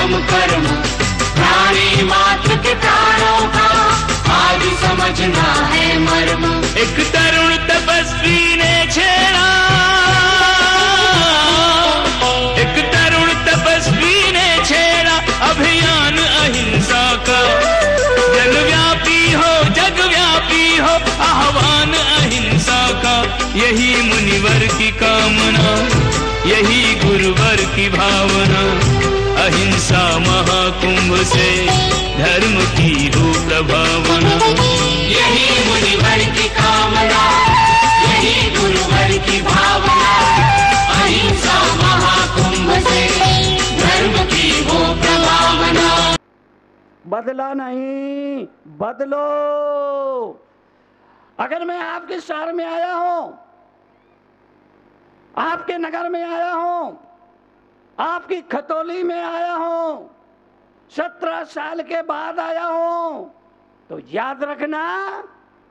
काम कर्म प्राणी मात्र के प्राणों का आज समझना है मर्म। एक तरुण तपस्वी ने छेड़ा, एक तरुण तपस्वी ने छेड़ा अभियान अहिंसा का। जगव्यापी हो जगव्यापी हो आह्वान अहिंसा का। यही मुनिवर की कामना, यही गुरुवर की भावना। अहिंसा महाकुंभ से धर्म की हो प्रभावना। यही मुनिवर की कामना, यही गुरुवर की भावना। अहिंसा महाकुंभ से धर्म की हो प्रभावना। बदला नहीं, बदलो। अगर मैं आपके शहर में आया हूं, आपके नगर में आया हूं, आपकी खतौली में आया हूं, 17 साल के बाद आया हूं, तो याद रखना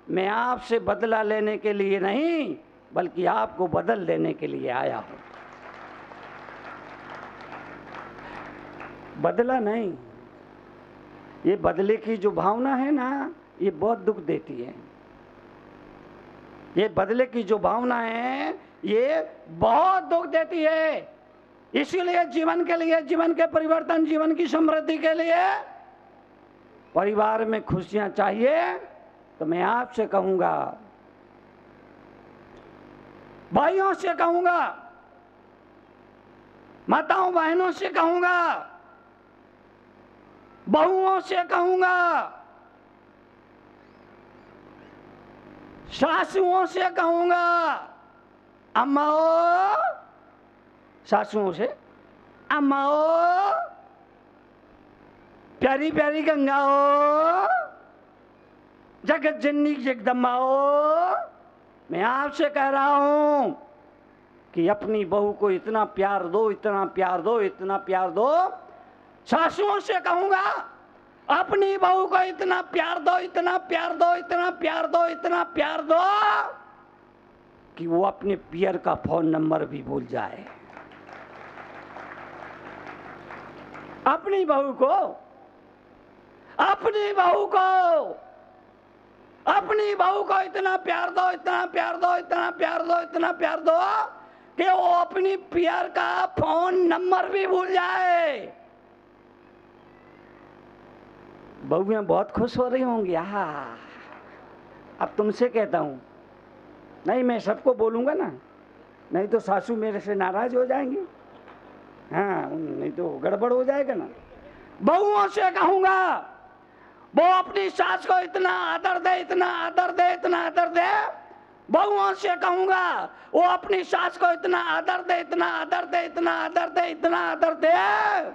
मैं आपसे बदला लेने के लिए नहीं बल्कि आपको बदल देने के लिए आया हूं। बदला नहीं। ये बदले की जो भावना है ना, ये बहुत दुख देती है। ये बदले की जो भावना है ये बहुत दुख देती है। इसीलिए जीवन के लिए, जीवन के परिवर्तन, जीवन की समृद्धि के लिए परिवार में खुशियां चाहिए तो मैं आपसे कहूंगा, भाइयों से कहूंगा, माताओं बहनों से कहूंगा, बहुओं से कहूंगा, सासुओं से कहूंगा, अम्माओ, सासुओं से अम्माओ, प्यारी प्यारी गंगाओ, जगत जननी जगदम्बाओ, मैं आपसे कह रहा हूं कि अपनी बहू को इतना प्यार दो, इतना प्यार दो, इतना प्यार दो। सासुओं से कहूंगा अपनी बहू को इतना प्यार दो, इतना प्यार दो, इतना प्यार दो, इतना प्यार दो कि वो अपने पियर का फोन नंबर भी भूल जाए। अपनी बहू को, अपनी बहू को, अपनी बहू को इतना प्यार दो, इतना प्यार दो, इतना प्यार दो, इतना प्यार दो कि वो अपनी पियर का फोन नंबर भी भूल जाए। बहुएं बहुत खुश हो रही होंगी। हाँ, अब तुमसे कहता हूं, नहीं मैं सबको बोलूंगा ना, नहीं तो सासू मेरे से नाराज हो जाएंगी। हाँ, नहीं तो गड़बड़ हो जाएगा ना। बहुओं से कहूंगा वो अपनी सास को इतना आदर दे, इतना आदर दे, इतना आदर दे। बहुओं से कहूंगा वो अपनी सास को इतना आदर दे, इतना आदर दे, इतना आदर दे, इतना आदर दे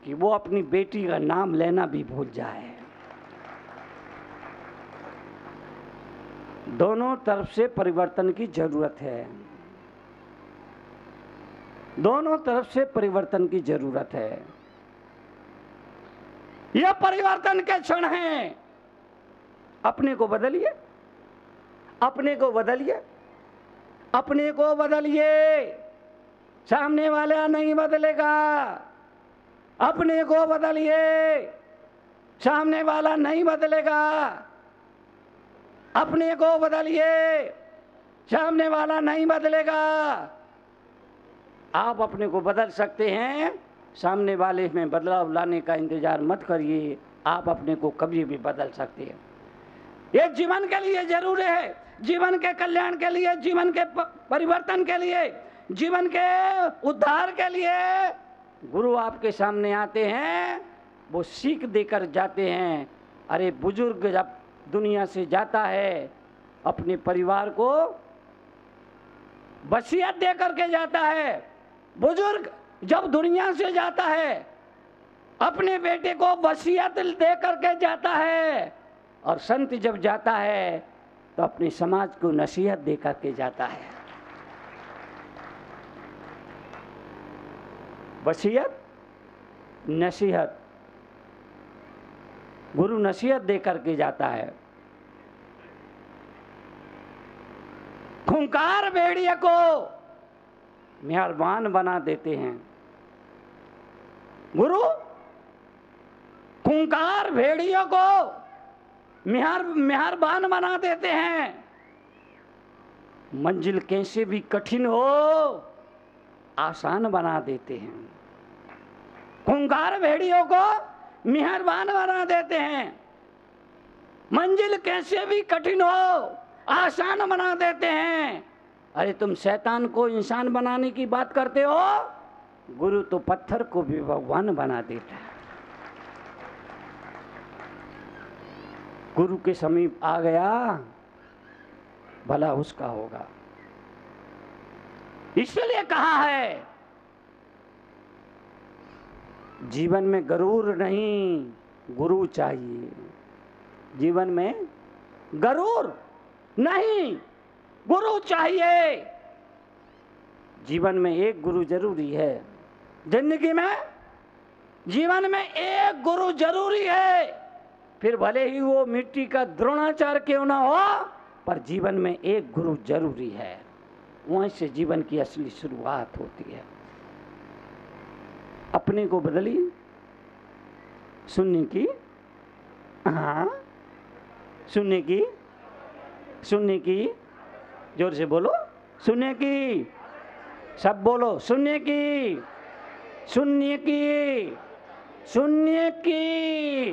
कि वो अपनी बेटी का नाम लेना भी भूल जाए। दोनों तरफ से परिवर्तन की जरूरत है। दोनों तरफ से परिवर्तन की जरूरत है। यह परिवर्तन के क्षण हैं। अपने को बदलिए, अपने को बदलिए, अपने को बदलिए। सामने वाला नहीं बदलेगा। अपने को बदलिए, सामने वाला नहीं बदलेगा। अपने को बदलिए, सामने वाला नहीं बदलेगा। आप अपने को बदल सकते हैं, सामने वाले में बदलाव लाने का इंतजार मत करिए। आप अपने को कभी भी बदल सकते हैं। ये जीवन के लिए जरूरी है, जीवन के कल्याण के लिए, जीवन के परिवर्तन के लिए, जीवन के उद्धार के लिए गुरु आपके सामने आते हैं, वो सीख देकर जाते हैं। अरे बुजुर्ग जब दुनिया से जाता है, अपने परिवार को वसीयत दे करके जाता है। बुजुर्ग जब दुनिया से जाता है, अपने बेटे को वसीयत दे करके जाता है। और संत जब जाता है तो अपने समाज को नसीहत दे करके जाता है। वसीयत, नसीहत, गुरु नसीहत दे करके जाता है। खूंखार भेड़िए को मेहरबान बना देते हैं। गुरु खूंखार भेड़ियों को मेहरबान बना देते हैं। मंजिल कैसे भी कठिन हो आसान बना देते हैं। खूंखार भेड़ियों को मेहरबान बना देते हैं। मंजिल कैसे भी कठिन हो आसान बना देते हैं। अरे तुम शैतान को इंसान बनाने की बात करते हो, गुरु तो पत्थर को भी भगवान बना देता है। गुरु के समीप आ गया भला उसका होगा। इसलिए कहा है जीवन में गरूर नहीं गुरु चाहिए। जीवन में गरूर नहीं गुरु चाहिए। जीवन में एक गुरु जरूरी है। जिंदगी में जीवन में एक गुरु जरूरी है। फिर भले ही वो मिट्टी का द्रोणाचार्य क्यों ना हो, पर जीवन में एक गुरु जरूरी है। वहीं से जीवन की असली शुरुआत होती है। अपने को बदलिए सुनने की, हाँ सुनने की जोर से बोलो, सुनने की, सब बोलो, सुनने की, सुनने की, सुनने की।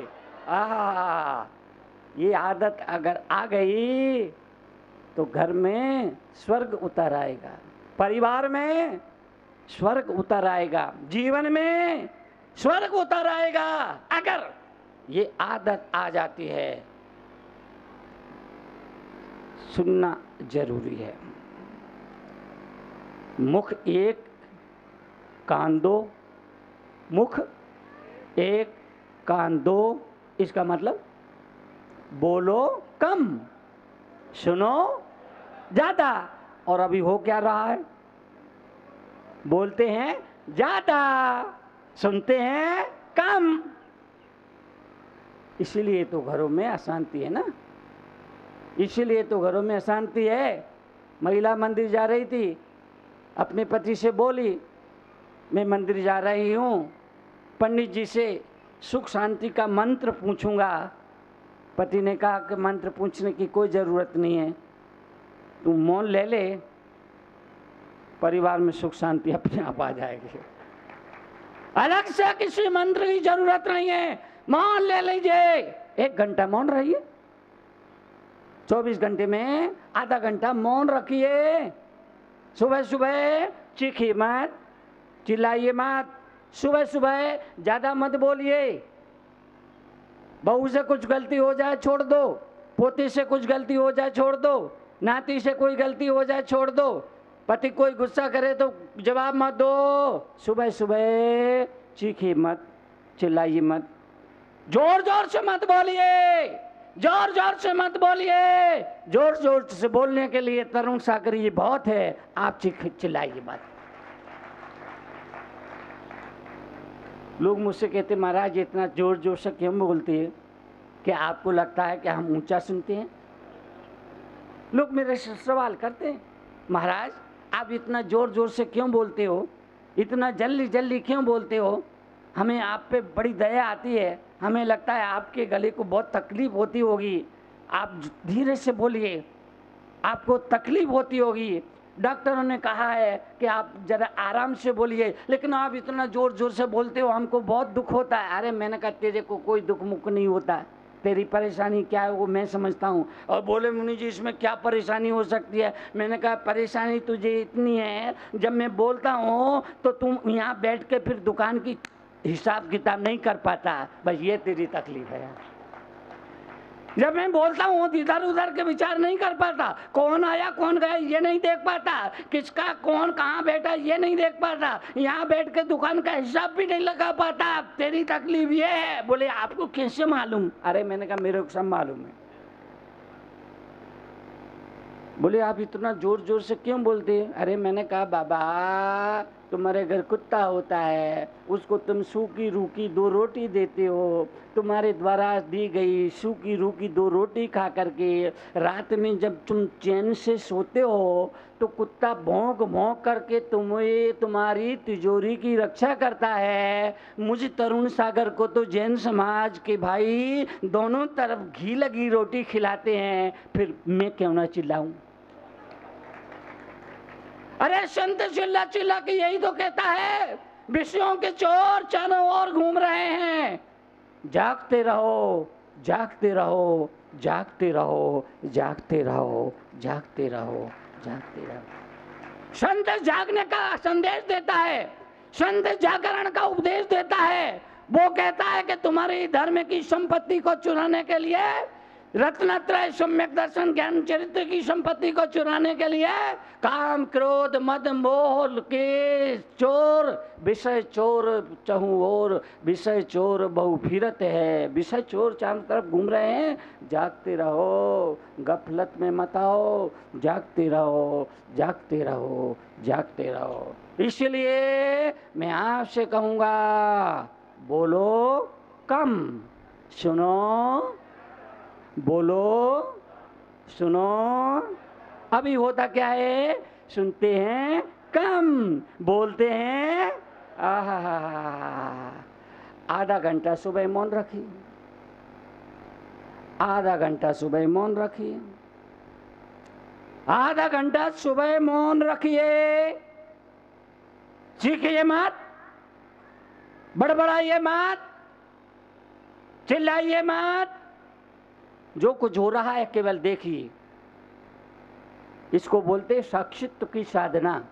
ये आदत अगर आ गई तो घर में स्वर्ग उतर आएगा, परिवार में स्वर्ग उतर आएगा, जीवन में स्वर्ग उतर आएगा। अगर ये आदत आ जाती है, सुनना जरूरी है। मुख एक कान दो, मुख एक कान दो, इसका मतलब बोलो कम सुनो ज्यादा। और अभी हो क्या रहा है, बोलते हैं ज्यादा सुनते हैं कम। इसीलिए तो घरों में अशांति है ना, इसीलिए तो घरों में अशांति है। महिला मंदिर जा रही थी, अपने पति से बोली मैं मंदिर जा रही हूँ, पंडित जी से सुख शांति का मंत्र पूछूंगा। पति ने कहा कि मंत्र पूछने की कोई ज़रूरत नहीं है, तुम मौन ले ले, परिवार में सुख शांति अपने आप आ जाएगी। अलग से किसी मंत्र की जरूरत नहीं है, मौन ले लीजिए। 1 घंटा मौन रहिए, 24 घंटे में आधा घंटा मौन रखिए। सुबह सुबह चीखिए मत, चिल्लाइए मत, सुबह सुबह ज़्यादा मत बोलिए। बहू से कुछ गलती हो जाए छोड़ दो, पोती से कुछ गलती हो जाए छोड़ दो, नाती से कोई गलती हो जाए छोड़ दो, पति कोई गुस्सा करे तो जवाब मत दो। सुबह सुबह चीखिए मत, चिल्लाइए मत, जोर जोर से मत बोलिए, जोर जोर से मत बोलिए। जोर जोर से बोलने के लिए तरुण सागर ये बहुत है, आप चिल्लाइए मत। लोग मुझसे कहते महाराज इतना जोर जोर से क्यों बोलते हैं, क्या आपको लगता है कि हम ऊंचा सुनते हैं? लोग मेरे से सवाल करते हैं महाराज आप इतना जोर जोर से क्यों बोलते हो, इतना जल्दी जल्दी क्यों बोलते हो? हमें आप पे बड़ी दया आती है, हमें लगता है आपके गले को बहुत तकलीफ होती होगी, आप धीरे से बोलिए, आपको तकलीफ होती होगी। डॉक्टरों ने कहा है कि आप ज़रा आराम से बोलिए, लेकिन आप इतना ज़ोर ज़ोर से बोलते हो, हमको बहुत दुख होता है। अरे मैंने कहा तेरे को कोई दुख मुख नहीं होता, तेरी परेशानी क्या है वो मैं समझता हूँ। और बोले मुनि जी इसमें क्या परेशानी हो सकती है? मैंने कहा परेशानी तुझे इतनी है, जब मैं बोलता हूँ तो तुम यहाँ बैठ के फिर दुकान की हिसाब किताब नहीं कर पाता, बस ये तेरी तकलीफ है। जब मैं बोलता हूँ इधर उधर के विचार नहीं कर पाता, कौन आया कौन गया ये नहीं देख पाता, किसका कौन कहाँ बैठा ये नहीं देख पाता, यहाँ बैठ के दुकान का हिसाब भी नहीं लगा पाता, तेरी तकलीफ ये है। बोले आपको कैसे मालूम? अरे मैंने कहा मेरे को सब मालूम है। बोले आप इतना जोर जोर से क्यों बोलते हैं? अरे मैंने कहा बाबा तुम्हारे घर कुत्ता होता है, उसको तुम सूखी रूखी 2 रोटी देते हो। तुम्हारे द्वारा दी गई सूखी रूखी 2 रोटी खा करके रात में जब तुम चैन से सोते हो तो कुत्ता भौंक भौंक करके तुम्हें तुम्हारी तिजोरी की रक्षा करता है। मुझ तरुण सागर को तो जैन समाज के भाई दोनों तरफ घी लगी रोटी खिलाते हैं, फिर मैं क्यों ना चिल्लाऊं? अरे संत चिल्ला चिल्ला के यही तो कहता है, विषयों के चोर चारों ओर घूम रहे हैं। जागते रहो, जागते रहो, जागते रहो, जागते रहो, जागते रहो, जागते रहो। संत जागने का संदेश देता है, संत जागरण का उपदेश देता है। वो कहता है कि तुम्हारी धर्म की संपत्ति को चुराने के लिए, रत्नत्रय सम्यक दर्शन ज्ञान चरित्र की संपत्ति को चुराने के लिए काम क्रोध मद मोह के चोर, विषय चोर चहु और, विषय चोर बहु फिरत है। विषय चोर चारों तरफ घूम रहे हैं। जागते रहो, गफलत में मत आओ, जागते रहो, जागते रहो, जागते रहो। इसलिए मैं आपसे कहूँगा, बोलो कम, सुनो, बोलो सुनो। अभी होता क्या है, सुनते हैं कम, बोलते हैं आहा। आधा घंटा सुबह मौन रखिए, आधा घंटा सुबह मौन रखिए, आधा घंटा सुबह मौन रखिए। चीखिए मत, बड़बड़ाइए मत, चिल्लाइए मत। जो कुछ हो रहा है केवल देखिए। इसको बोलते साक्षित्व की साधना,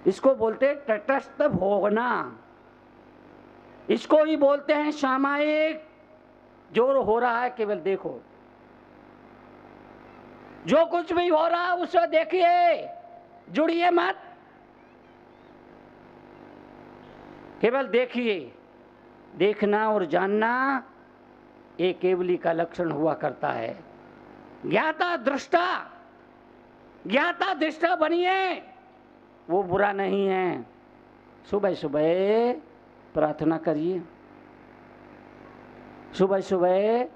इसको बोलते तटस्थ भोगना, इसको ही बोलते हैं सामायिक। जो हो रहा है केवल देखो, जो कुछ भी हो रहा है उसे देखिए, जुड़िए मत, केवल देखिए। देखना और जानना एक केवली का लक्षण हुआ करता है। ज्ञाता दृष्टा, ज्ञाता दृष्टा बनिए, वो बुरा नहीं है। सुबह सुबह प्रार्थना करिए, सुबह सुबह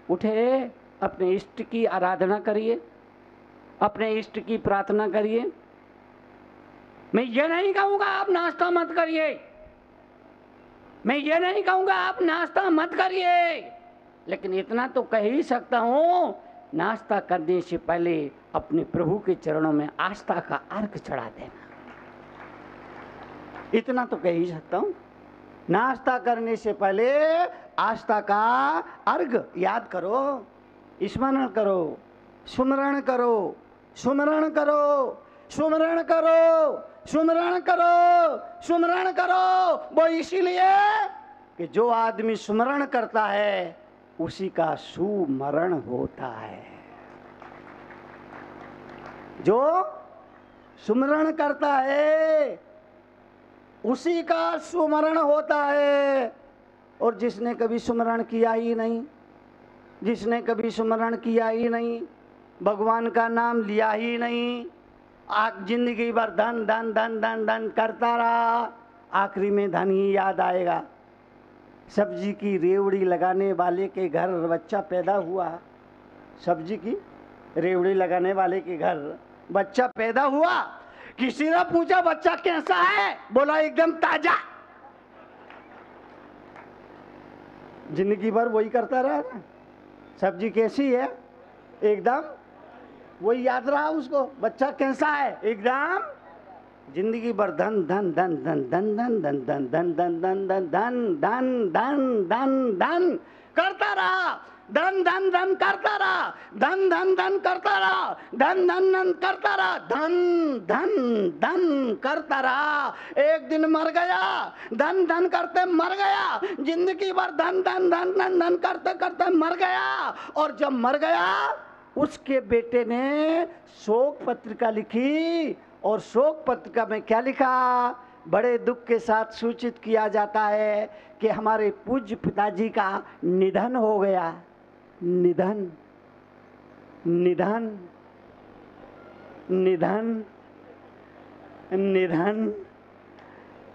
उठे, अपने इष्ट की आराधना करिए, अपने इष्ट की प्रार्थना करिए। मैं ये नहीं कहूँगा आप नाश्ता मत करिए, मैं ये नहीं कहूँगा आप नाश्ता मत करिए, लेकिन इतना तो कह ही सकता हूँ, नाश्ता करने से पहले अपने प्रभु के चरणों में आस्था का अर्घ चढ़ा देना। इतना तो कह ही सकता हूँ। नाश्ता करने से पहले आस्था का अर्घ याद करो, स्मरण करो, सुमरण करो, सुमरण करो, सुमरण करो, सुमरण करो, सुमरण करो। वो इसीलिए कि जो आदमी सुमरण करता है उसी का सुमरण होता है। जो सुमरण करता है उसी का सुमरण होता है। और जिसने कभी सुमरण किया ही नहीं, जिसने कभी सुमरण किया ही नहीं, भगवान का नाम लिया ही नहीं, जिंदगी भर धन धन धन धन धन करता रहा, आखिरी में धन ही याद आएगा। सब्जी की रेवड़ी लगाने वाले के घर बच्चा पैदा हुआ, सब्जी की रेवड़ी लगाने वाले के घर बच्चा पैदा हुआ। किसी ने पूछा बच्चा कैसा है, बोला एकदम ताजा। जिंदगी भर वही करता रहा ना, सब्जी कैसी है, एकदम वही याद रहा उसको। बच्चा कैसा है, एकदम। जिंदगी भर धन धन धन धन धन धन धन धन धन धन धन धन धन धन धन धन धन करता रहा, धन धन धन करता रहा, धन धन धन करता रहा, धन धन धन करता रहा, धन धन धन करता रहा। एक दिन मर गया, धन धन करते मर गया। जिंदगी भर धन धन धन धन धन करते करते मर गया। और जब मर गया उसके बेटे ने शोक पत्रिका लिखी, और शोक पत्रिका में क्या लिखा, बड़े दुख के साथ सूचित किया जाता है कि हमारे पूज्य पिताजी का निधन हो गया। निधन, निधन, निधन। निधन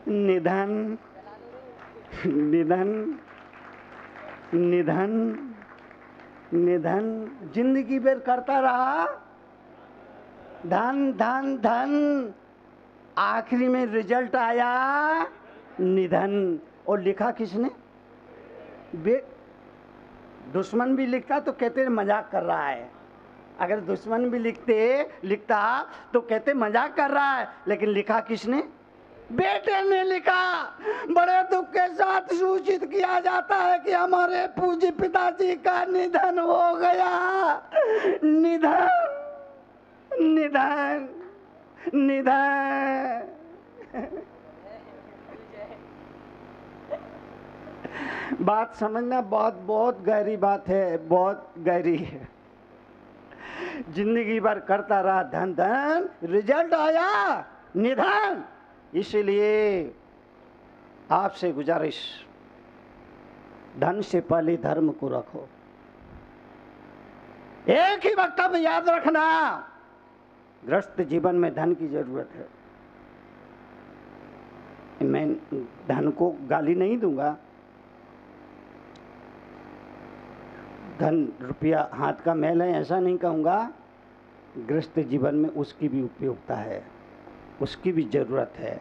निधन निधन निधन निधन जिंदगी भर करता रहा, धन धन धन, आखिरी में रिजल्ट आया निधन। और लिखा किसने? दुश्मन भी लिखता तो कहते मजाक कर रहा है, अगर दुश्मन भी लिखता तो कहते मजाक कर रहा है, लेकिन लिखा किसने? बेटे ने लिखा। बड़े दुख के साथ सूचित किया जाता है कि हमारे पूज्य पिताजी का निधन हो गया। निधन निधन निधन। बात समझना, बहुत गहरी बात है, बहुत गहरी है। जिंदगी भर करता रहा धन धन, रिजल्ट आया निधन। इसलिए आपसे गुजारिश, धन से पहले धर्म को रखो। एक ही वक्तव्य याद रखना, गृहस्थ जीवन में धन की जरूरत है। मैं धन को गाली नहीं दूंगा, धन रुपया हाथ का मैल है ऐसा नहीं कहूँगा। गृहस्थ जीवन में उसकी भी उपयोगिता है, उसकी भी जरूरत है।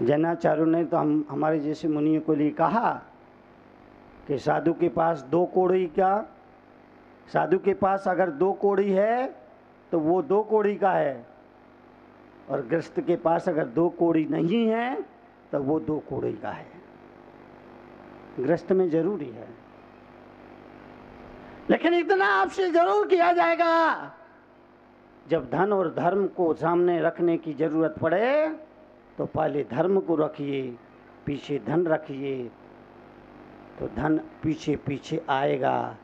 जैनाचार्यों ने तो हमारे जैसे मुनियों को लिए कहा कि साधु के पास 2 कौड़ी का, साधु के पास अगर 2 कौड़ी है तो वो 2 कौड़ी का है, और गृहस्थ के पास अगर 2 कौड़ी नहीं है तो वो 2 कौड़ी का है। गृहस्थ में जरूरी है, लेकिन इतना आपसे जरूर किया जाएगा, जब धन और धर्म को सामने रखने की जरूरत पड़े तो पहले धर्म को रखिए, पीछे धन रखिए, तो धन पीछे पीछे आएगा।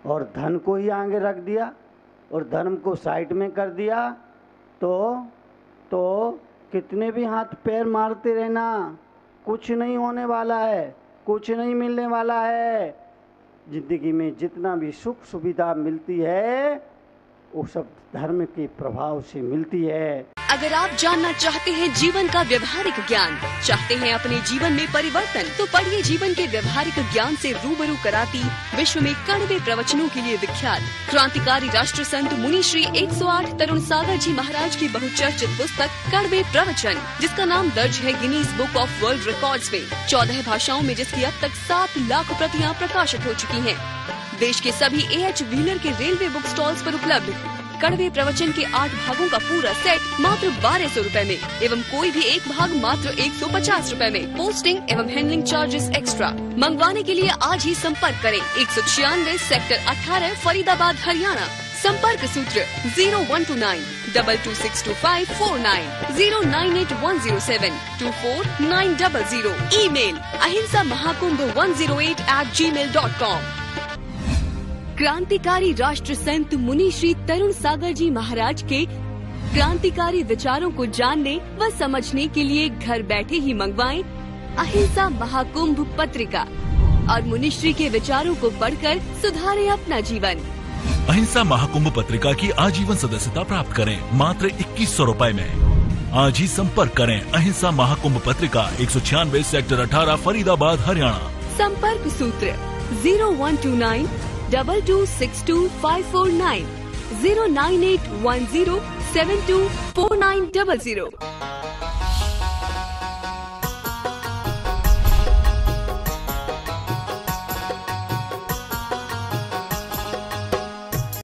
और धन को ही आगे रख दिया और धर्म को साइड में कर दिया तो कितने भी हाथ पैर मारते रहना, कुछ नहीं होने वाला है, कुछ नहीं मिलने वाला है। जिंदगी में जितना भी सुख सुविधा मिलती है वो सब धर्म के प्रभाव से मिलती है। अगर आप जानना चाहते हैं जीवन का व्यवहारिक ज्ञान, चाहते हैं अपने जीवन में परिवर्तन, तो पढ़िए जीवन के व्यवहारिक ज्ञान से रूबरू कराती विश्व में कड़वे प्रवचनों के लिए विख्यात क्रांतिकारी राष्ट्र संत मुनि श्री 108 तरुण सागर जी महाराज की बहुचर्चित पुस्तक कड़वे प्रवचन, जिसका नाम दर्ज है Guinness book of world records में, 14 भाषाओं में, जिसकी अब तक 7 लाख प्रतियां प्रकाशित हो चुकी हैं। देश के सभी AH व्हीलर के रेलवे बुक स्टॉल्स पर उपलब्ध कड़वे प्रवचन के 8 भागों का पूरा सेट मात्र 1200 रुपए में, एवं कोई भी एक भाग मात्र 150 रुपए में। पोस्टिंग एवं हैंडलिंग चार्जेस एक्स्ट्रा। मंगवाने के लिए आज ही संपर्क करें 196 सेक्टर 18 फरीदाबाद हरियाणा। संपर्क सूत्र 0129 226254 098 107 ईमेल ahimsamahakubh108@gmail.com। क्रांतिकारी राष्ट्र संत मुनि श्री तरुण सागर जी महाराज के क्रांतिकारी विचारों को जानने व समझने के लिए घर बैठे ही मंगवाएं अहिंसा महाकुंभ पत्रिका और मुनिश्री के विचारों को पढ़कर सुधारें अपना जीवन। अहिंसा महाकुंभ पत्रिका की आजीवन सदस्यता प्राप्त करें मात्र 2100 रुपए में। आज ही संपर्क करें अहिंसा महाकुंभ पत्रिका 196 सेक्टर 18 फरीदाबाद हरियाणा। संपर्क सूत्र 0129 226254 09810724900।